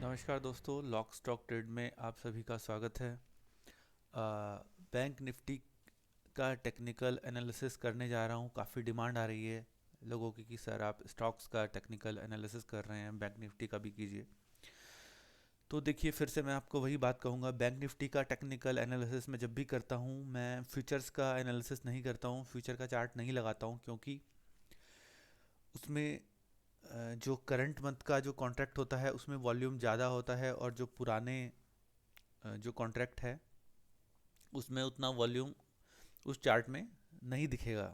नमस्कार दोस्तों, lock stock trade में आप सभी का स्वागत है। बैंक निफ्टी का टेक्निकल एनालिसिस करने जा रहा हूँ। काफ़ी डिमांड आ रही है लोगों की कि सर आप स्टॉक्स का टेक्निकल एनालिसिस कर रहे हैं, बैंक निफ्टी का भी कीजिए। तो देखिए, फिर से मैं आपको वही बात कहूँगा, बैंक निफ्टी का टेक्निकल एनालिसिस मैं जब भी करता हूँ, मैं फ्यूचर्स का एनालिसिस नहीं करता हूँ, फ्यूचर का चार्ट नहीं लगाता हूँ, क्योंकि उसमें जो करंट मंथ का जो कॉन्ट्रैक्ट होता है उसमें वॉल्यूम ज़्यादा होता है, और जो पुराने जो कॉन्ट्रैक्ट है उसमें उतना वॉल्यूम उस चार्ट में नहीं दिखेगा।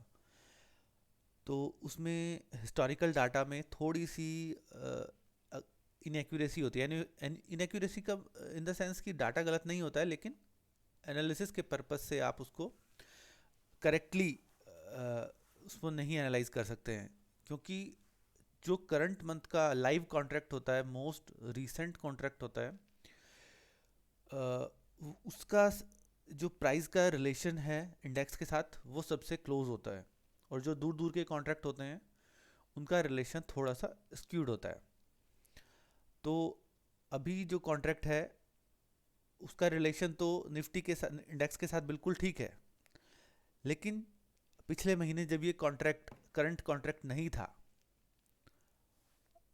तो उसमें हिस्टोरिकल डाटा में थोड़ी सी इनएक्यूरेसी होती है। यानी इनएक्यूरेसी का इन द सेंस कि डाटा गलत नहीं होता है, लेकिन एनालिसिस के पर्पस से आप उसको करेक्टली उसको नहीं एनालाइज कर सकते हैं, क्योंकि जो करंट मंथ का लाइव कॉन्ट्रैक्ट होता है, मोस्ट रीसेंट कॉन्ट्रैक्ट होता है, उसका जो प्राइस का रिलेशन है इंडेक्स के साथ वो सबसे क्लोज होता है, और जो दूर दूर के कॉन्ट्रैक्ट होते हैं उनका रिलेशन थोड़ा सा स्क्यूड होता है। तो अभी जो कॉन्ट्रैक्ट है उसका रिलेशन तो निफ्टी के साथ, इंडेक्स के साथ बिल्कुल ठीक है, लेकिन पिछले महीने जब ये कॉन्ट्रैक्ट करंट कॉन्ट्रैक्ट नहीं था,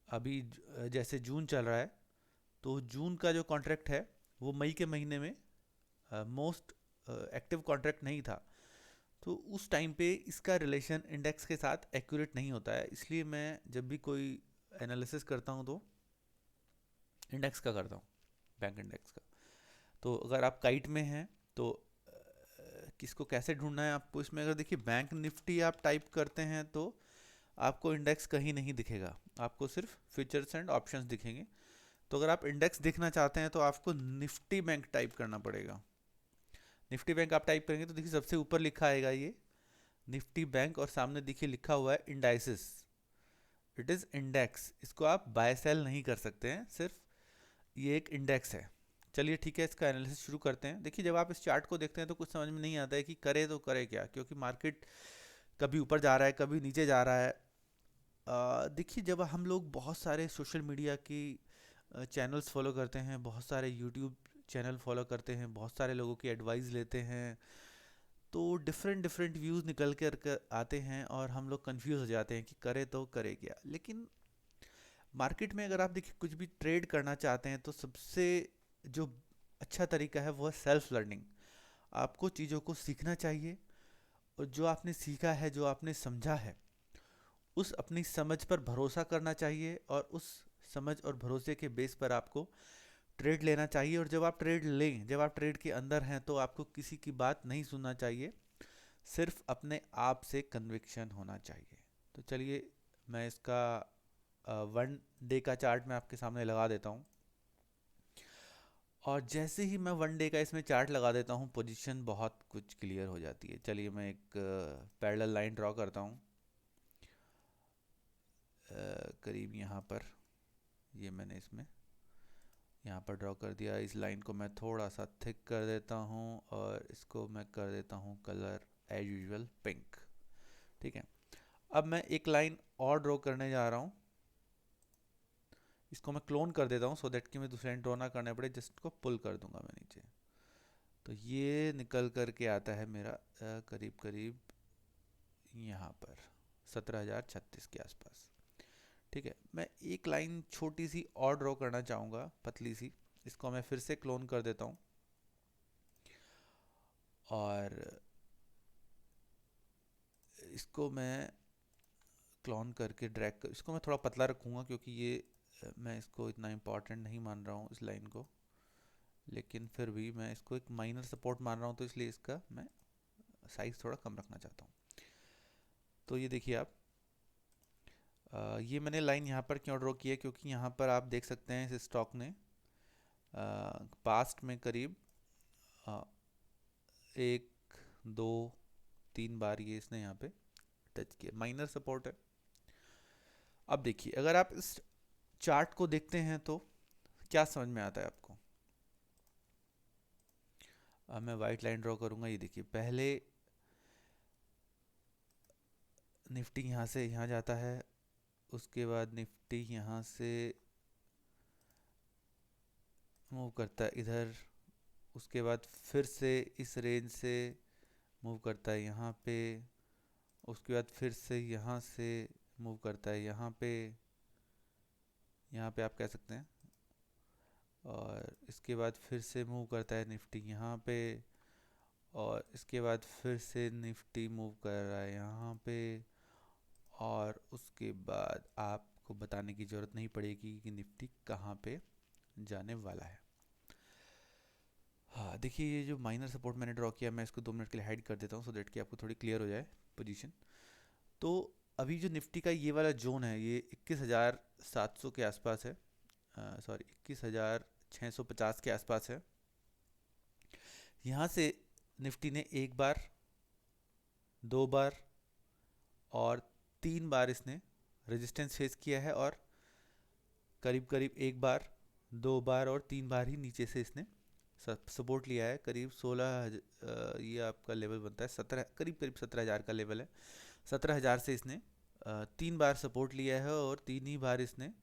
अभी जैसे जून चल रहा है, तो जून का जो कॉन्ट्रैक्ट है वो मई के महीने में मोस्ट एक्टिव कॉन्ट्रैक्ट नहीं था। तो उस टाइम पे इसका रिलेशन इंडेक्स के साथ एक्यूरेट नहीं होता है, इसलिए मैं जब भी कोई एनालिसिस करता हूँ तो इंडेक्स का करता हूँ, बैंक इंडेक्स का। तो अगर आप काइट में हैं तो किसको कैसे ढूंढना है आपको इसमें, अगर देखिए बैंक निफ्टी आप टाइप करते हैं तो आपको इंडेक्स कहीं नहीं दिखेगा, आपको सिर्फ फ्यूचर्स एंड ऑप्शंस दिखेंगे। तो अगर आप इंडेक्स देखना चाहते हैं तो आपको निफ्टी बैंक टाइप करना पड़ेगा। निफ्टी बैंक आप टाइप करेंगे तो देखिए सबसे ऊपर लिखा आएगा ये निफ्टी बैंक, और सामने देखिए लिखा हुआ है इंडाइसिस। इट इज़ इंडेक्स, इसको आप बाय सेल नहीं कर सकते हैं, सिर्फ ये एक इंडेक्स है। चलिए ठीक है, इसका एनालिसिस शुरू करते हैं। देखिए, जब आप इस चार्ट को देखते हैं तो कुछ समझ में नहीं आता है कि करे तो करे क्या, क्योंकि मार्केट कभी ऊपर जा रहा है, कभी नीचे जा रहा है। देखिए, जब हम लोग बहुत सारे सोशल मीडिया की चैनल्स फॉलो करते हैं, बहुत सारे यूट्यूब चैनल फॉलो करते हैं, बहुत सारे लोगों की एडवाइस लेते हैं, तो डिफरेंट डिफरेंट व्यूज़ निकल कर आते हैं और हम लोग कंफ्यूज हो जाते हैं कि करे तो करे क्या। लेकिन मार्केट में अगर आप देखिए कुछ भी ट्रेड करना चाहते हैं तो सबसे जो अच्छा तरीका है वो है सेल्फ लर्निंग। आपको चीज़ों को सीखना चाहिए, और जो आपने सीखा है, जो आपने समझा है, उस अपनी समझ पर भरोसा करना चाहिए, और उस समझ और भरोसे के बेस पर आपको ट्रेड लेना चाहिए। और जब आप ट्रेड लें, जब आप ट्रेड के अंदर हैं, तो आपको किसी की बात नहीं सुनना चाहिए, सिर्फ अपने आप से कन्विक्शन होना चाहिए। तो चलिए, मैं इसका वन डे का चार्ट मैं आपके सामने लगा देता हूँ। और जैसे ही मैं वन डे का इसमें चार्ट लगा देता हूँ, पोजीशन बहुत कुछ क्लियर हो जाती है। चलिए, मैं एक पैरेलल लाइन ड्रॉ करता हूँ करीब यहाँ पर। ये मैंने इसमें यहाँ पर ड्रॉ कर दिया। इस लाइन को मैं थोड़ा सा थिक कर देता हूँ, और इसको मैं कर देता हूँ कलर एज यूजुअल पिंक। ठीक है, अब मैं एक लाइन और ड्रॉ करने जा रहा हूँ। इसको मैं क्लोन कर देता हूँ, सो दैट कि मैं दूसरा लाइन ड्रॉ ना करने पड़े, जस्ट को पुल कर दूंगा मैं नीचे। तो ये निकल कर के आता है मेरा करीब करीब यहाँ पर 17,036 के आसपास। ठीक है, मैं एक लाइन छोटी सी और ड्रॉ करना चाहूँगा, पतली सी। इसको मैं फिर से क्लोन कर देता हूँ, और इसको मैं क्लोन करके ड्रैग कर, इसको मैं थोड़ा पतला रखूँगा, क्योंकि ये मैं इसको इतना इम्पोर्टेंट नहीं मान रहा हूँ इस लाइन को, लेकिन फिर भी मैं इसको एक माइनर सपोर्ट मान रहा हूँ, तो इसलिए इसका मैं साइज़ थोड़ा कम रखना चाहता हूँ। तो ये देखिए आप, ये मैंने लाइन यहाँ पर क्यों ड्रॉ की है, क्योंकि यहाँ पर आप देख सकते हैं इस स्टॉक ने पास्ट में करीब अ, एक, दो, तीन बार ये इसने यहाँ पे टच किया, माइनर सपोर्ट है। अब देखिए, अगर आप इस चार्ट को देखते हैं तो क्या समझ में आता है आपको। अब मैं वाइट लाइन ड्रॉ करूंगा। ये देखिए, पहले निफ्टी यहाँ से यहाँ जाता है, उसके बाद निफ्टी यहाँ से मूव करता है इधर, उसके बाद फिर से इस रेंज से मूव करता है यहाँ पे, उसके बाद फिर से यहाँ से मूव करता है यहाँ पे आप कह सकते हैं, और इसके बाद फिर से मूव करता है निफ्टी यहाँ पे, और इसके बाद फिर से निफ्टी मूव कर रहा है यहाँ पे, और उसके बाद आपको बताने की ज़रूरत नहीं पड़ेगी कि निफ्टी कहाँ पे जाने वाला है। हाँ देखिए, ये जो माइनर सपोर्ट मैंने ड्रॉ किया, मैं इसको 2 मिनट के लिए हाइड कर देता हूँ सो दैट कि आपको थोड़ी क्लियर हो जाए पोजीशन। तो अभी जो निफ्टी का ये वाला जोन है ये 21,700 के आसपास है, सॉरी 21,650 के आसपास है। यहाँ से निफ्टी ने एक बार, 2 बार और 3 बार इसने रेजिस्टेंस फेस किया है, और करीब करीब 1 बार, 2 बार और 3 बार ही नीचे से इसने सपोर्ट लिया है। करीब 16 ये आपका लेवल बनता है 17, करीब करीब 17,000 का लेवल है। 17,000 से इसने 3 बार सपोर्ट लिया है, और 3 ही बार इसने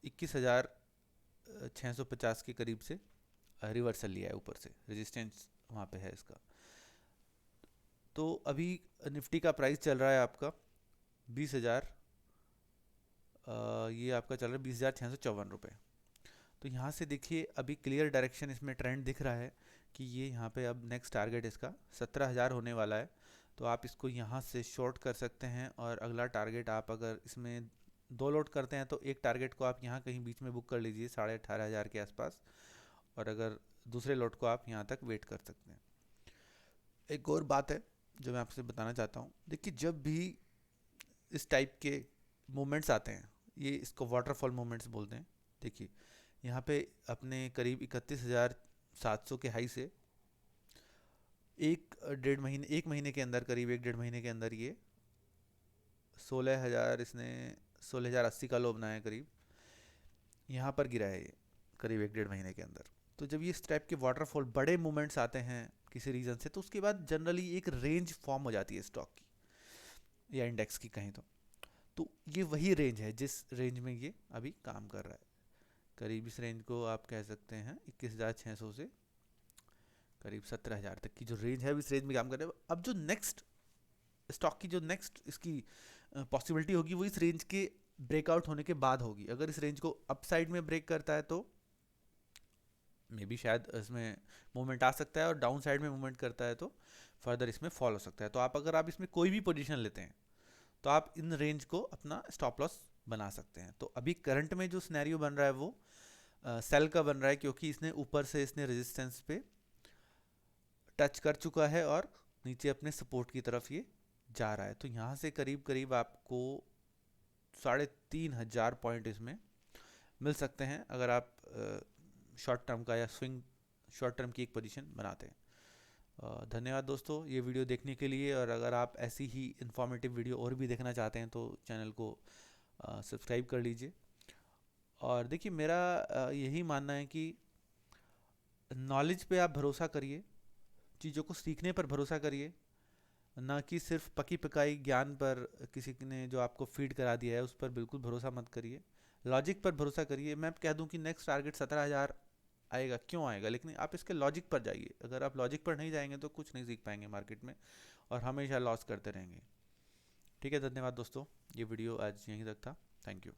21,650 के करीब से रिवर्सल लिया है ऊपर से, रेजिस्टेंस वहाँ पे है इसका। तो अभी निफ्टी का प्राइस चल रहा है आपका 20,000, ये आपका चल रहा है 20,654 रुपये। तो यहाँ से देखिए अभी क्लियर डायरेक्शन इसमें ट्रेंड दिख रहा है कि ये यहाँ पे अब नेक्स्ट टारगेट इसका 17,000 होने वाला है। तो आप इसको यहाँ से शॉर्ट कर सकते हैं, और अगला टारगेट आप अगर इसमें 2 लोड करते हैं तो एक टारगेट को आप यहाँ कहीं बीच में बुक कर लीजिए 18,500 के आसपास, और अगर दूसरे लोड को आप यहाँ तक वेट कर सकते हैं। एक और बात है जो मैं आपसे बताना चाहता हूँ, देखिए जब भी इस टाइप के मूवमेंट्स आते हैं, ये इसको वाटरफॉल मूवमेंट्स बोलते हैं। देखिए यहाँ पे अपने करीब 31,700 के हाई से एक महीने के अंदर, करीब 1-1.5 महीने के अंदर ये 16,000 इसने 16,080 का लो बनाया, करीब यहाँ पर गिरा है ये करीब 1-1.5 महीने के अंदर। तो जब ये इस टाइप के वाटरफॉल बड़े मूवमेंट्स आते हैं किसी रीज़न से, तो उसके बाद जनरली एक रेंज फॉर्म हो जाती है स्टॉक की या इंडेक्स की कहीं तो ये वही रेंज है जिस रेंज में ये अभी काम कर रहा है। करीब इस रेंज को आप कह सकते हैं 21,600 से करीब 17,000 तक की जो रेंज है, इस रेंज में काम कर रहा है। अब जो नेक्स्ट स्टॉक की जो नेक्स्ट इसकी पॉसिबिलिटी होगी वो इस रेंज के ब्रेकआउट होने के बाद होगी। अगर इस रेंज को अपसाइड में ब्रेक करता है तो मे बी शायद इसमें मूवमेंट आ सकता है, और डाउन साइड में मूवमेंट करता है तो फर्दर इसमें फॉल हो सकता है। तो अगर आप इसमें कोई भी पोजीशन लेते हैं तो आप इन रेंज को अपना स्टॉप लॉस बना सकते हैं। तो अभी करंट में जो सिनेरियो बन रहा है वो सेल का बन रहा है, क्योंकि इसने ऊपर से इसने रेजिस्टेंस पे टच कर चुका है और नीचे अपने सपोर्ट की तरफ ये जा रहा है। तो यहाँ से करीब करीब आपको 3,500 पॉइंट इसमें मिल सकते हैं अगर आप शॉर्ट टर्म का या स्विंग शॉर्ट टर्म की एक पोजीशन बनाते हैं। धन्यवाद दोस्तों ये वीडियो देखने के लिए, और अगर आप ऐसी ही इंफॉर्मेटिव वीडियो और भी देखना चाहते हैं तो चैनल को सब्सक्राइब कर लीजिए। और देखिए मेरा यही मानना है कि नॉलेज पे आप भरोसा करिए, चीज़ों को सीखने पर भरोसा करिए, ना कि सिर्फ पकी पकाई ज्ञान पर किसी ने जो आपको फीड करा दिया है उस पर बिल्कुल भरोसा मत करिए। लॉजिक पर भरोसा करिए। मैं कह दूं कि नेक्स्ट टारगेट 17,000 आएगा, क्यों आएगा, लेकिन आप इसके लॉजिक पर जाइए। अगर आप लॉजिक पर नहीं जाएंगे तो कुछ नहीं सीख पाएंगे मार्केट में, और हमेशा लॉस करते रहेंगे। ठीक है, धन्यवाद दोस्तों, ये वीडियो आज यहीं तक था। Thank you.